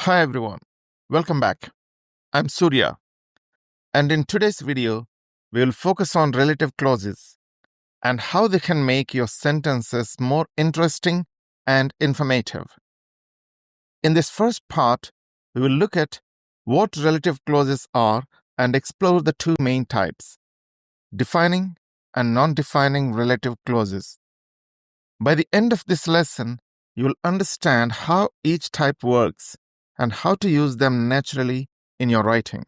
Hi everyone, welcome back. I'm Surya, and in today's video, we will focus on relative clauses and how they can make your sentences more interesting and informative. In this first part, we will look at what relative clauses are and explore the two main types, defining and non-defining relative clauses. By the end of this lesson, you will understand how each type works and how to use them naturally in your writing.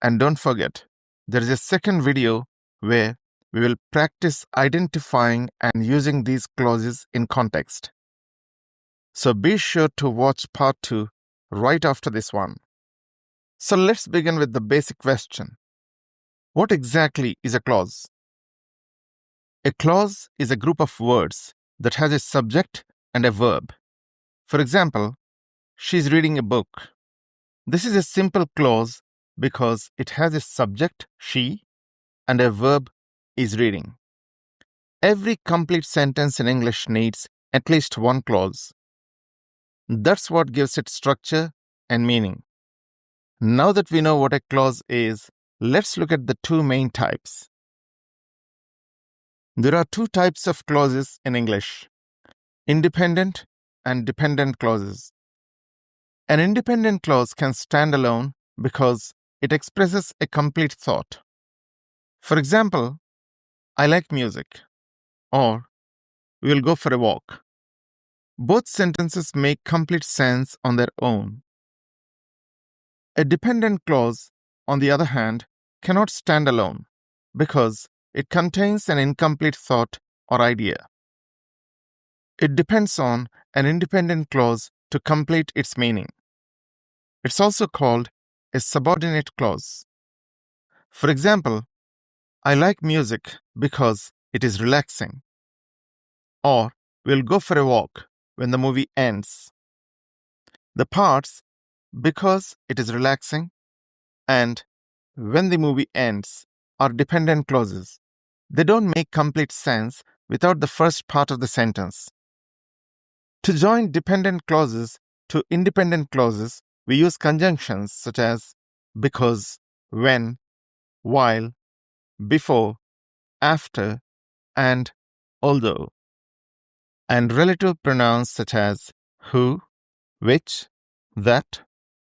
And don't forget, there is a second video where we will practice identifying and using these clauses in context. So be sure to watch part 2 right after this one. So let's begin with the basic question. What exactly is a clause? A clause is a group of words that has a subject and a verb. For example, she's reading a book. This is a simple clause because it has a subject, she, and a verb, is reading. Every complete sentence in English needs at least one clause. That's what gives it structure and meaning. Now that we know what a clause is, let's look at the two main types. There are two types of clauses in English: independent and dependent clauses. An independent clause can stand alone because it expresses a complete thought. For example, I like music, or we will go for a walk. Both sentences make complete sense on their own. A dependent clause, on the other hand, cannot stand alone because it contains an incomplete thought or idea. It depends on an independent clause to complete its meaning. It's also called a subordinate clause. For example, I like music because it is relaxing. Or we'll go for a walk when the movie ends. The parts because it is relaxing and when the movie ends are dependent clauses. They don't make complete sense without the first part of the sentence. To join dependent clauses to independent clauses, we use conjunctions such as because, when, while, before, after, and although, and relative pronouns such as who, which, that,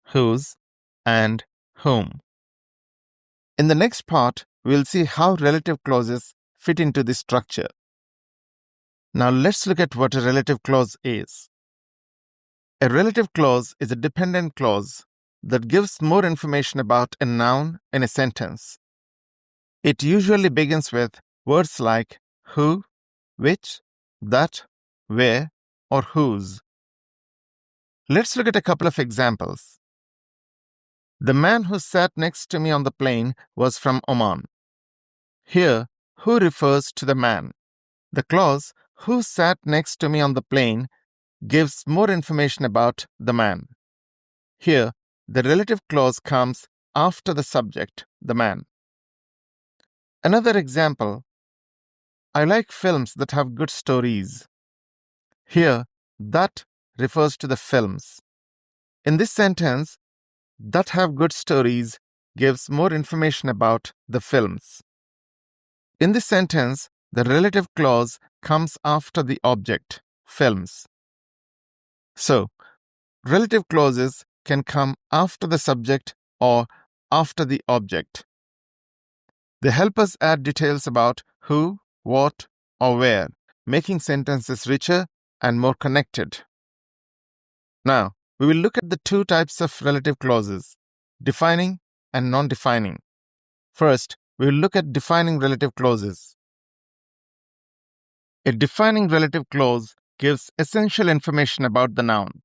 whose, and whom. In the next part, we'll see how relative clauses fit into this structure. Now let's look at what a relative clause is. A relative clause is a dependent clause that gives more information about a noun in a sentence. It usually begins with words like who, which, that, where, or whose. Let's look at a couple of examples. The man who sat next to me on the plane was from Oman. Here, who refers to the man. The clause who sat next to me on the plane gives more information about the man. Here, the relative clause comes after the subject, the man. Another example, I like films that have good stories. Here, that refers to the films. In this sentence, that have good stories gives more information about the films. In this sentence, the relative clause comes after the object, films. So, relative clauses can come after the subject or after the object. They help us add details about who, what, or where, making sentences richer and more connected. Now, we will look at the two types of relative clauses, defining and non-defining. First, we will look at defining relative clauses. A defining relative clause gives essential information about the noun.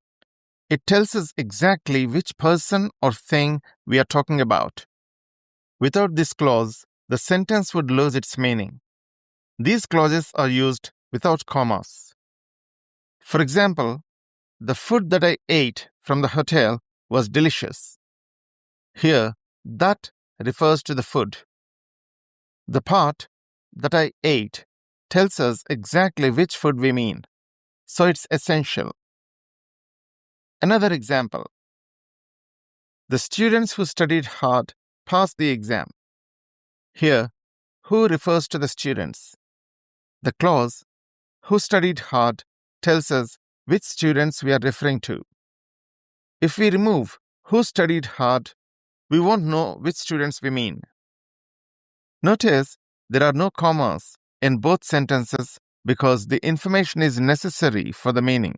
It tells us exactly which person or thing we are talking about. Without this clause, the sentence would lose its meaning. These clauses are used without commas. For example, the food that I ate from the hotel was delicious. Here, that refers to the food. The part that I ate tells us exactly which food we mean, so it's essential. Another example, The students who studied hard passed the exam. Here, who refers to the students. The clause who studied hard tells us which students we are referring to. If we remove who studied hard, we won't know which students we mean. Notice there are no commas in both sentences because the information is necessary for the meaning.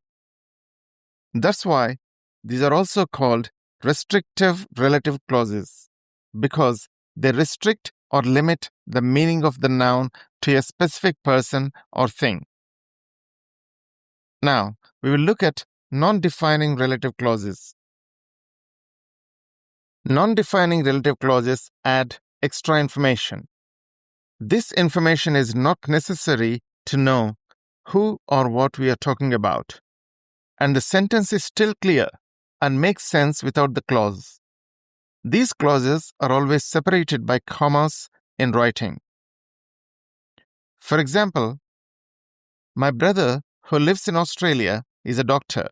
That's why these are also called restrictive relative clauses, because they restrict or limit the meaning of the noun to a specific person or thing. Now, we will look at non-defining relative clauses. Non-defining relative clauses add extra information. This information is not necessary to know who or what we are talking about, and the sentence is still clear and makes sense without the clause. These clauses are always separated by commas in writing. For example, my brother who lives in Australia is a doctor.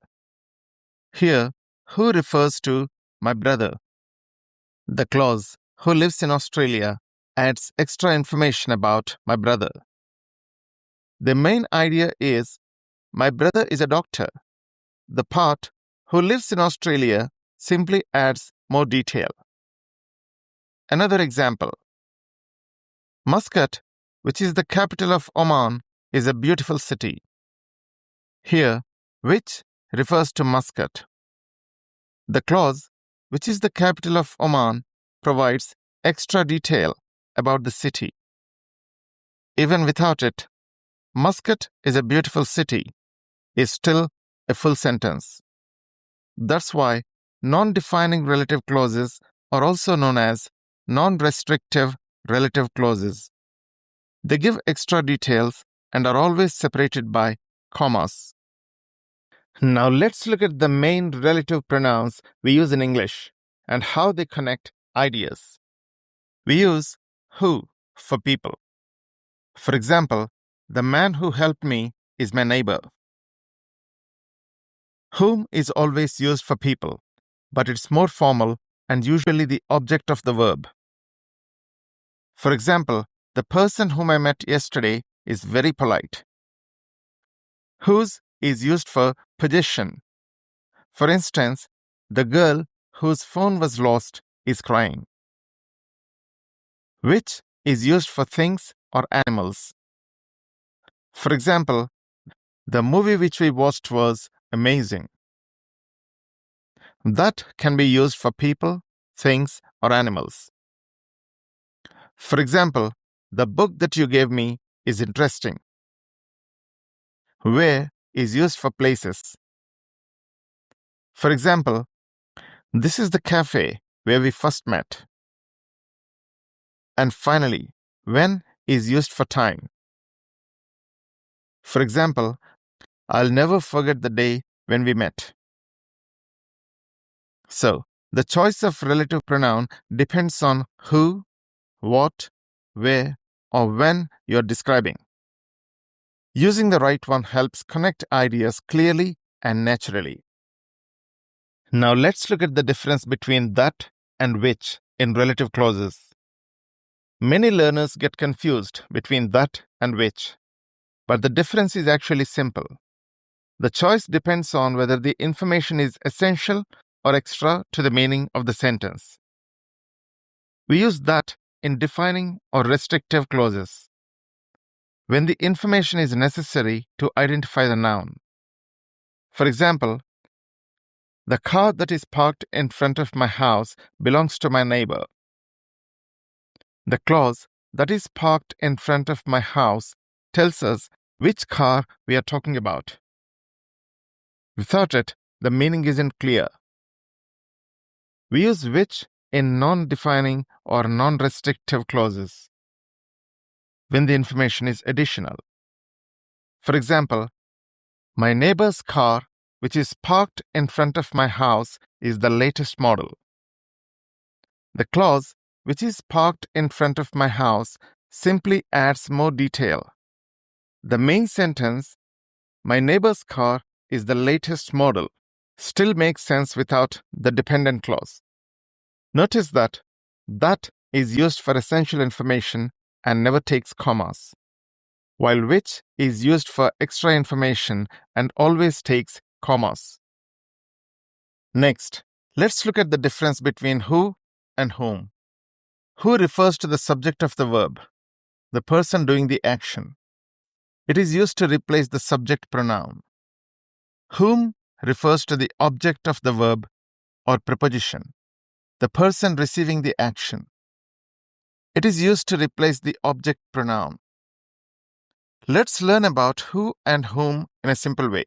Here, who refers to my brother. The clause who lives in Australia adds extra information about my brother. The main idea is my brother is a doctor. The part who lives in Australia simply adds more detail. Another example. Muscat, which is the capital of Oman, is a beautiful city. Here, which refers to Muscat. The clause, which is the capital of Oman, provides extra detail about the city. Even without it, Muscat is a beautiful city is still a full sentence. That's why non-defining relative clauses are also known as non-restrictive relative clauses. They give extra details and are always separated by commas. Now let's look at the main relative pronouns we use in English and how they connect ideas. We use who for people. For example, the man who helped me is my neighbor. Whom is always used for people, but it's more formal and usually the object of the verb. For example, the person whom I met yesterday is very polite. Whose is used for possession. For instance, the girl whose phone was lost is crying. Which is used for things or animals. For example, the movie which we watched was amazing. That can be used for people, things, or animals. For example, the book that you gave me is interesting. Where is used for places. For example, this is the cafe where we first met. And finally, when is used for time. For example, I'll never forget the day when we met. So, the choice of relative pronoun depends on who, what, where, or when you're describing. Using the right one helps connect ideas clearly and naturally. Now let's look at the difference between that and which in relative clauses. Many learners get confused between that and which, but the difference is actually simple. The choice depends on whether the information is essential or extra to the meaning of the sentence. We use that in defining or restrictive clauses, when the information is necessary to identify the noun. For example, the car that is parked in front of my house belongs to my neighbor. The clause that is parked in front of my house tells us which car we are talking about. Without it, the meaning isn't clear. We use which in non-defining or non-restrictive clauses, when the information is additional. For example, my neighbor's car, which is parked in front of my house, is the latest model. The clause, which is parked in front of my house, simply adds more detail. The main sentence, my neighbor's car is the latest model, still makes sense without the dependent clause. Notice that is used for essential information and never takes commas, while which is used for extra information and always takes commas. Next, let's look at the difference between who and whom. Who refers to the subject of the verb, the person doing the action. It is used to replace the subject pronoun. Whom refers to the object of the verb or preposition, the person receiving the action. It is used to replace the object pronoun. Let's learn about who and whom in a simple way.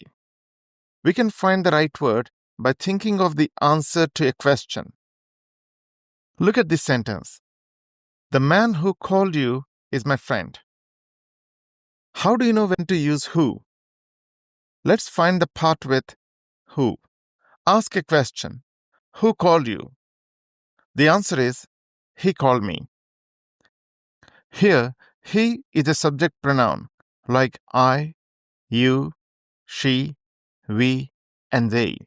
We can find the right word by thinking of the answer to a question. Look at this sentence. The man who called you is my friend. How do you know when to use who? Let's find the part with who. Ask a question. Who called you? The answer is, he called me. Here, he is a subject pronoun like I, you, she, we, and they.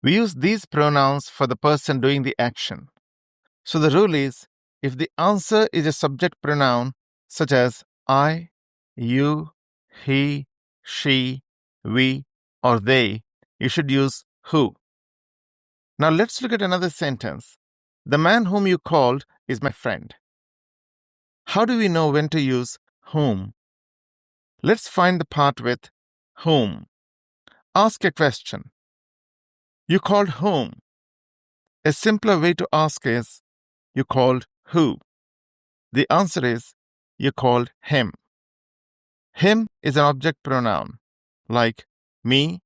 We use these pronouns for the person doing the action. So the rule is, if the answer is a subject pronoun such as I, you, he, she, we, or they, you should use who. Now let's look at another sentence. The man whom you called is my friend. How do we know when to use whom? Let's find the part with whom. Ask a question. You called whom? A simpler way to ask is, you called who? The answer is, you called him. Him is an object pronoun like me,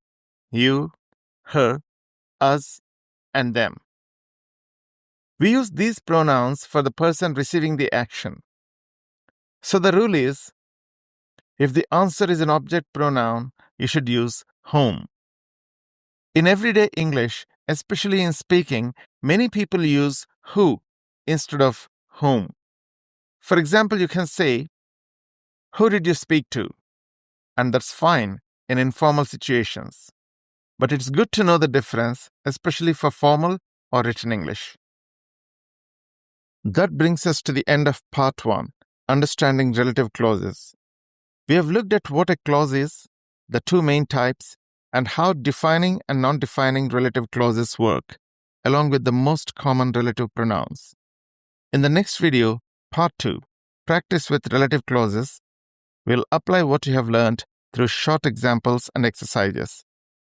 you, her, us, and them. We use these pronouns for the person receiving the action. So the rule is, if the answer is an object pronoun, you should use whom. In everyday English, especially in speaking, many people use who instead of whom. For example, you can say, who did you speak to? And that's fine in informal situations. But it's good to know the difference, especially for formal or written English. That brings us to the end of part 1, Understanding Relative Clauses. We have looked at what a clause is, the two main types, and how defining and non-defining relative clauses work, along with the most common relative pronouns. In the next video, part 2, Practice with Relative Clauses, we'll apply what you have learned through short examples and exercises.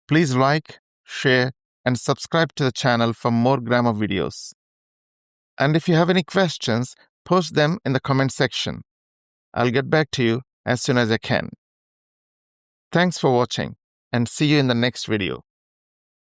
Please like, share, and subscribe to the channel for more grammar videos. And if you have any questions, post them in the comment section. I'll get back to you as soon as I can. Thanks for watching, and see you in the next video.